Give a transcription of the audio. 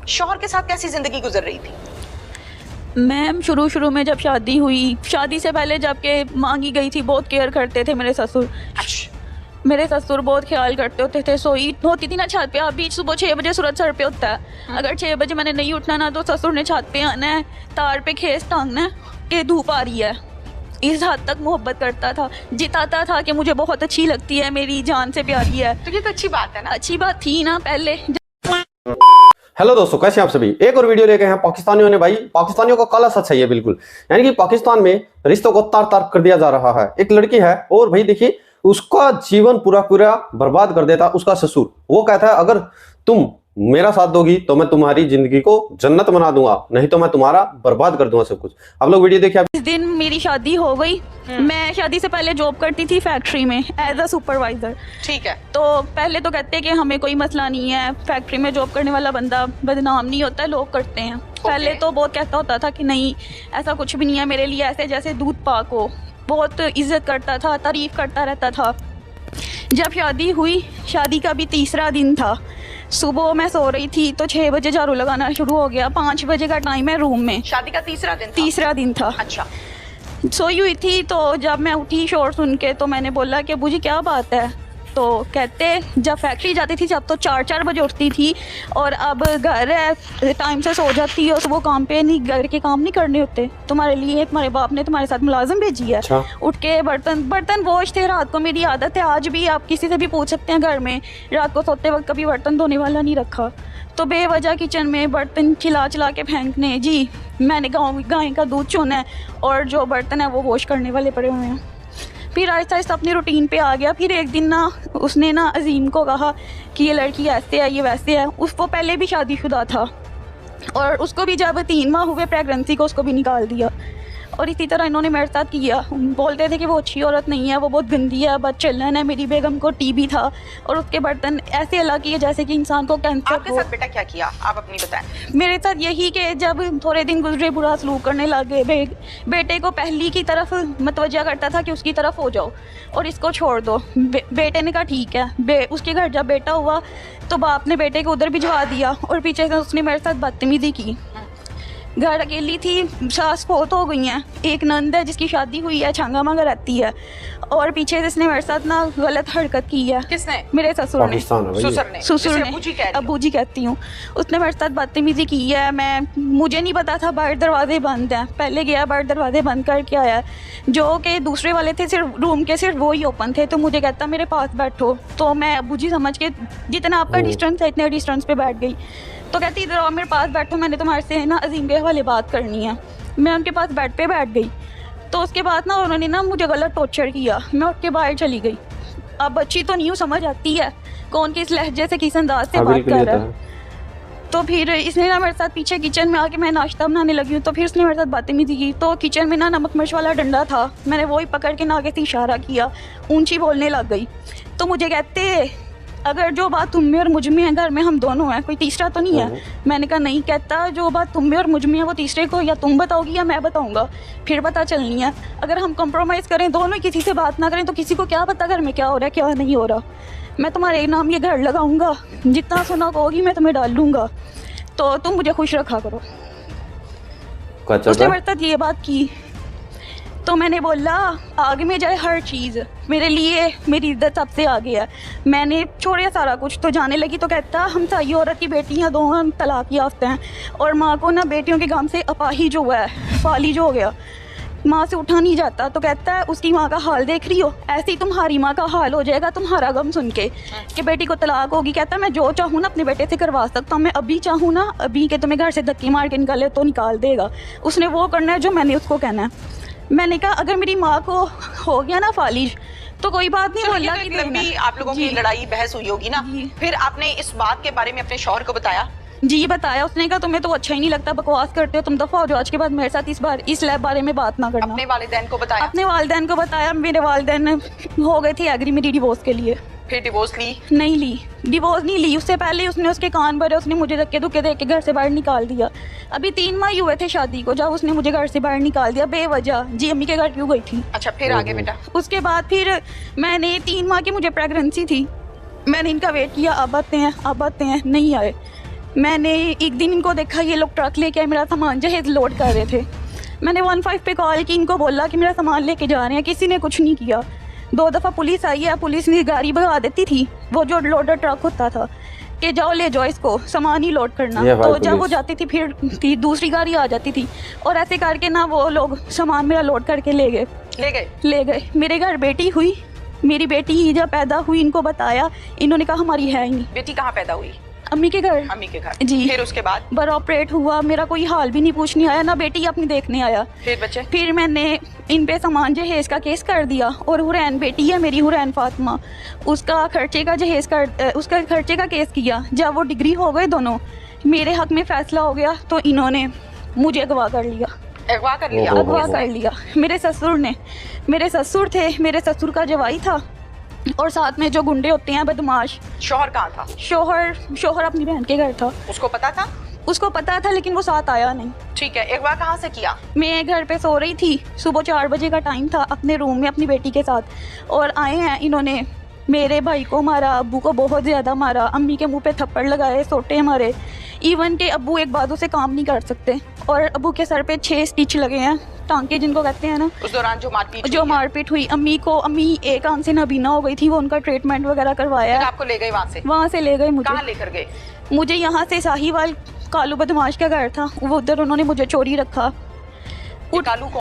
शौहर के साथ कैसी जिंदगी गुजर रही थी? मैम शुरू में जब शादी हुई, शादी से पहले जब के मांगी गई थी, बहुत केयर करते थे मेरे ससुर। मेरे ससुर बहुत ख्याल करते होते थे। सोई होती थी ना छत पे, अभी सुबह 6 बजे सूरज सर पे होता है, अगर 6 बजे मैंने नहीं उठना ना तो ससुर ने छत पे आना है, तार पे खेस टांगना है कि धूप आ रही है। इस हद तक मोहब्बत करता था, जिताता था कि मुझे बहुत अच्छी लगती है, मेरी जान से प्यारी है। तो ये तो अच्छी बात है ना। अच्छी बात थी ना पहले। हेलो दोस्तों, कैसे हैं आप सभी। एक और वीडियो लेके हैं पाकिस्तानियों ने। भाई पाकिस्तानियों का काला सच है ये बिल्कुल, यानी कि पाकिस्तान में रिश्तों को तार तार कर दिया जा रहा है। एक लड़की है और भाई देखिए उसका जीवन पूरा पूरा बर्बाद कर देता उसका ससुर। वो कहता है अगर तुम मेरा साथ दोगी तो मैं तुम्हारी जिंदगी को जन्नत बना दूंगा, नहीं तो मैं तुम्हारा बर्बाद कर दूंगा सब कुछ। आप लोग वीडियो देखिए। इस दिन मेरी शादी हो गई। मैं शादी से पहले जॉब करती थी फैक्ट्री में एज अ सुपरवाइजर। ठीक है। तो पहले तो कहते हैं कि हमें कोई मसला नहीं है, फैक्ट्री में जॉब करने वाला बंदा बदनाम नहीं होता, लोग करते हैं। पहले तो बहुत कहता होता था कि नहीं ऐसा कुछ भी नहीं है, मेरे लिए ऐसे जैसे दूध पाक हो, बहुत इज्जत करता था, तारीफ करता रहता था। जब शादी हुई, शादी का भी तीसरा दिन था, सुबह मैं सो रही थी तो 6 बजे झाड़ू लगाना शुरू हो गया। 5 बजे का टाइम है रूम में। शादी का तीसरा दिन था? तीसरा दिन था। अच्छा। सोई हुई थी तो जब मैं उठी शोर सुन के तो मैंने बोला कि अबू जी क्या बात है। तो कहते जब फैक्ट्री जाती थी जब तो 4 बजे उठती थी और अब घर है टाइम से सो जाती है, वो काम पे नहीं, घर के काम नहीं करने होते, तुम्हारे लिए तुम्हारे बाप ने तुम्हारे साथ मुलाजिम भेजी है। अच्छा। उठ के बर्तन वॉश थे रात को। मेरी आदत है, आज भी आप किसी से भी पूछ सकते हैं, घर में रात को सोते वक्त कभी बर्तन धोने वाला नहीं रखा। तो बेवजह किचन में बर्तन चिल्ला के फेंकने, जी मैंने गाय का दूध चूना है और जो बर्तन है वो वॉश करने वाले पड़े हुए हैं। फिर आहिस्ता आहिस्ता अपनी रूटीन पे आ गया। फिर एक दिन ना उसने ना अजीम को कहा कि ये लड़की ऐसे है, ये वैसे है। उसको पहले भी शादीशुदा था और उसको भी जब 3 माह हुए प्रेगनेंसी को उसको भी निकाल दिया। और इसी तरह इन्होंने मेरे साथ किया। बोलते थे कि वो अच्छी औरत नहीं है, वो बहुत गंदी है, बदचलन है। मेरी बेगम को टीबी था और उसके बर्तन ऐसे अलग किए जैसे कि इंसान को कैंसर। आपके साथ बेटा क्या किया, आप अपनी बताएं। मेरे साथ यही कि जब थोड़े दिन गुजरे बुरा सलूक करने लगे, बेटे को पहली की तरफ मतवज्जा करता था कि उसकी तरफ हो जाओ और इसको छोड़ दो। बेटे ने कहा ठीक है। उसके घर जब बेटा हुआ तो बाप ने बेटे को उधर भिजवा दिया और पीछे से उसने मेरे साथ बदतमीजी की। घर अकेली थी, सास फोत हो गई हैं, एक नंद है जिसकी शादी हुई है, छांगा मांगा रहती है, और पीछे से इसने मेरे साथ ना गलत हरकत की है। किसने? मेरे ससुर ने। ससुर ने अबू जी कहती हूँ। उसने मेरे साथ बदतमीजी की है। मुझे नहीं पता था बाहर दरवाजे बंद हैं। पहले गया बाहर दरवाजे बंद करके आया, जो कि दूसरे वाले थे सिर्फ रूम के, सिर्फ वो ही ओपन थे। तो मुझे कहता मेरे पास बैठो, तो मैं अबू जी समझ के जितना आपका डिस्टेंस है इतने डिस्टेंस पे बैठ गई। तो कहती इधर आओ मेरे पास बैठो, मैंने तुम्हारे से ना अजीम के हवाले बात करनी है। मैं उनके पास बेड पे बैठ गई। तो उसके बाद ना उन्होंने ना मुझे गलत टॉर्चर किया। मैं उठ के बाहर चली गई। अब बच्ची तो नहीं हूँ, समझ आती है कौन किस लहजे से किस अंदाज से बात कर रहा है। तो फिर इसने ना मेरे साथ पीछे किचन में आके मैं नाश्ता बनाने लगी हूँ तो फिर उसने मेरे साथ बदतमीजी की। तो किचन में ना नमक मिर्च वाला डंडा था, मैंने वही पकड़ के ना आगे से इशारा किया, ऊंची बोलने लग गई। तो मुझे कहते अगर जो बात तुम में और मुझ में है, घर में हम दोनों हैं, कोई तीसरा तो नहीं है। मैंने कहा नहीं। कहता जो बात तुम में और मुझ में है वो तीसरे को या तुम बताओगी या मैं बताऊंगा, फिर पता चलनी है। अगर हम कंप्रोमाइज़ करें, दोनों किसी से बात ना करें, तो किसी को क्या पता घर में क्या हो रहा है क्या नहीं हो रहा। मैं तुम्हारे नाम ये घर लगाऊंगा, जितना सुना कहोगी मैं तुम्हें डाल लूँगा, तो तुम मुझे खुश रखा करो। उसने मेरे साथ ये बात की। तो मैंने बोला आगे में जाए हर चीज़, मेरे लिए मेरी इज्जत सबसे आगे है। मैंने छोड़िया सारा कुछ, तो जाने लगी। तो कहता हम सही औरत की बेटियां दो हम तलाक याफ्ता हैं और माँ को ना बेटियों के गम से अपाही जो है, फाली जो हो गया, माँ से उठा नहीं जाता। तो कहता है उसकी माँ का हाल देख रही हो, ऐसे ही तुम्हारी माँ का हाल हो जाएगा तुम्हारा गम सुन के कि बेटी को तलाक होगी। कहता मैं जो चाहूँ ना अपने बेटे से करवा सकता हूँ, मैं अभी चाहूँ ना अभी कि तुम्हें घर से धक्के मार के निकाले तो निकाल देगा। उसने वो करना है जो मैंने उसको कहना है। मैंने कहा अगर मेरी माँ को हो गया ना फालिज तो कोई बात नहीं। बोला कि लंबी आप लोगों की लड़ाई बहस हुई होगी ना, फिर आपने इस बात के बारे में अपने शौहर को बताया? जी बताया। उसने कहा तुम्हें तो अच्छा ही नहीं लगता, बकवास करते हो, तुम दफा हो जाओ, आज के बाद मेरे साथ इस बारे में बात ना करना। अपने वालिदैन को बताया? अपने वालिदैन को बताया। मेरे वालिदैन हो गए थे एग्री मेरी डिवोर्स के लिए। फिर डिवोर्स ली? नहीं ली, डिवोर्स नहीं ली। उससे पहले उसने उसके कान भरे, उसने मुझे धक्के धुक्के दे के घर से बाहर निकाल दिया। अभी 3 माह हुए थे शादी को जब उसने मुझे घर से बाहर निकाल दिया बेवजह। जी अम्मी के घर क्यों गई थी। अच्छा फिर आगे बेटा? उसके बाद फिर मैंने 3 माह की मुझे प्रेगनेंसी थी, मैंने इनका वेट किया, अब आते हैं नहीं आए। मैंने एक दिन इनको देखा, ये लोग ट्रक लेके आए, मेरा सामान जहेज लोड कर रहे थे। मैंने 15 पे कॉल की, इनको बोला कि मेरा सामान लेके जा रहे हैं, किसी ने कुछ नहीं किया। 2 दफ़ा पुलिस आई है, पुलिस ने गाड़ी भगा देती थी, वो जो लोडर ट्रक होता था कि जाओ ले जाओ इसको, सामान ही लोड करना। तो जब वो जाती थी फिर दूसरी गाड़ी आ जाती थी, और ऐसे करके ना वो लोग सामान मेरा लोड करके ले गए। मेरे घर बेटी हुई, मेरी बेटी ही जब पैदा हुई, इनको बताया, इन्होंने कहा हमारी है ही नहीं। बेटी कहाँ पैदा हुई? अम्मी के घर। अम्मी के घर। जी। फिर उसके बाद बड़ा ऑपरेट हुआ, मेरा कोई हाल भी नहीं पूछने आया, ना बेटी अपनी देखने आया। फिर बच्चे? फिर मैंने इन पे सामान जहेज का केस कर दिया, और हुरैन बेटी है मेरी, हुरैन फातिमा, उसका खर्चे का केस किया। जब वो डिग्री हो गए दोनों, मेरे हक में फैसला हो गया, तो इन्होंने मुझे अगवा कर लिया। अगवा कर लिया? अगवा कर लिया मेरे ससुर ने। मेरे ससुर थे, मेरे ससुर का जवाई था, और साथ में जो गुंडे होते हैं बदमाश। शौहर कहाँ था? शौहर अपनी बहन के घर था। उसको पता था? उसको पता था, लेकिन वो साथ आया नहीं। ठीक है, अगवा कहाँ से किया? मैं घर पे सो रही थी, सुबह 4 बजे का टाइम था, अपने रूम में अपनी बेटी के साथ, और आए हैं इन्होंने, मेरे भाई को मारा, अब्बू को बहुत ज़्यादा मारा, अम्मी के मुंह पे थप्पड़ लगाए, सोटे मारे। इवन के अब्बू एक बाजू से काम नहीं कर सकते, और अब्बू के सर पे 6 स्टिच लगे हैं, टांके जिनको कहते हैं ना। उस दौरान जो मारपीट हुई अम्मी एक आंख से नाबीना हो गई थी, वो उनका ट्रीटमेंट वगैरह करवाया। आपको ले गए वहाँ से ले गए? मुझे कहाँ लेकर गए? मुझे यहाँ से साहिवाल कालू बदमाश का घर था, वो उधर उन्होंने मुझे चोरी रखा। कालू